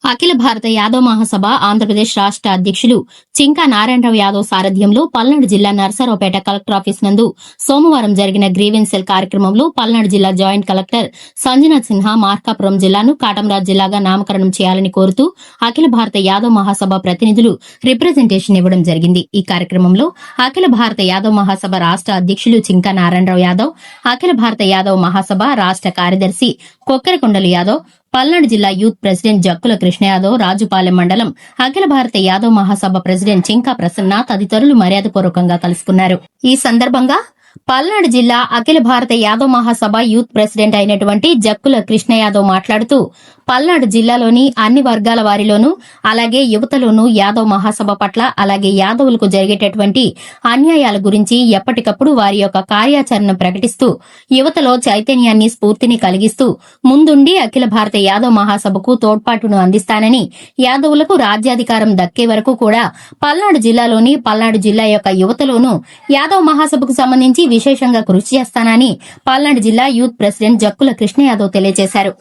అఖిల భారత యాదవ్ మహాసభ ఆంధ్రప్రదేశ్ రాష్ట అధ్యకులు చింకా నారాయణరావు యాదవ్ సారథ్యంలో పల్నాడు జిల్లా నర్సారావుపేట కలెక్టర్ ఆఫీస్ నందు సోమవారం జరిగిన గ్రీవెన్స్ సెల్ కార్యక్రమంలో పల్నాడు జిల్లా జాయింట్ కలెక్టర్ సంజనాథ్ సిన్హా మార్కాపురం జిల్లాను కాటంరాజ్ జిల్లాగా నామకరణం చేయాలని కోరుతూ అఖిల భారత యాదవ్ మహాసభ ప్రతినిధులు రిప్రజెంటేషన్ ఇవ్వడం జరిగింది. ఈ కార్యక్రమంలో అఖిల భారత యాదవ్ మహాసభ రాష్ట అధ్యకులు చింకా నారాయణరావు యాదవ్, అఖిల భారత యాదవ్ మహాసభ రాష్ట కార్యదర్శి కొక్కెరకొండలు యాదవ్, పల్నాడు జిల్లా యూత్ ప్రెసిడెంట్ జక్కుల కృష్ణ యాదవ్, రాజుపాలెం మండలం అఖిల భారత యాదవ్ మహాసభ ప్రెసిడెంట్ చింకా ప్రసన్న తదితరులు మర్యాదపూర్వకంగా కలుసుకున్నారు. ఈ సందర్భంగా పల్నాడు జిల్లా అఖిల భారత యాదవ్ మహాసభ యూత్ ప్రెసిడెంట్ అయినటువంటి జక్కుల కృష్ణ యాదవ్ మాట్లాడుతూ పల్నాడు జిల్లాలోని అన్ని వర్గాల వారిలోనూ అలాగే యువతలోనూ యాదవ్ మహాసభ పట్ల అలాగే యాదవులకు జరిగేటటువంటి అన్యాయాల గురించి ఎప్పటికప్పుడు వారి యొక్క కార్యాచరణను ప్రకటిస్తూ యువతలో చైతన్యాన్ని స్ఫూర్తిని కలిగిస్తూ ముందుండి అఖిల భారత యాదవ్ మహాసభకు తోడ్పాటును అందిస్తానని, యాదవులకు రాజ్యాధికారం దక్కే వరకు కూడా పల్నాడు జిల్లా యొక్క యువతలోనూ యాదవ్ మహాసభకు సంబంధించి విశేషంగా కృషి చేస్తానని పల్నాడు జిల్లా యూత్ ప్రెసిడెంట్ జక్కుల కృష్ణ యాదవ్ తెలియజేశారు.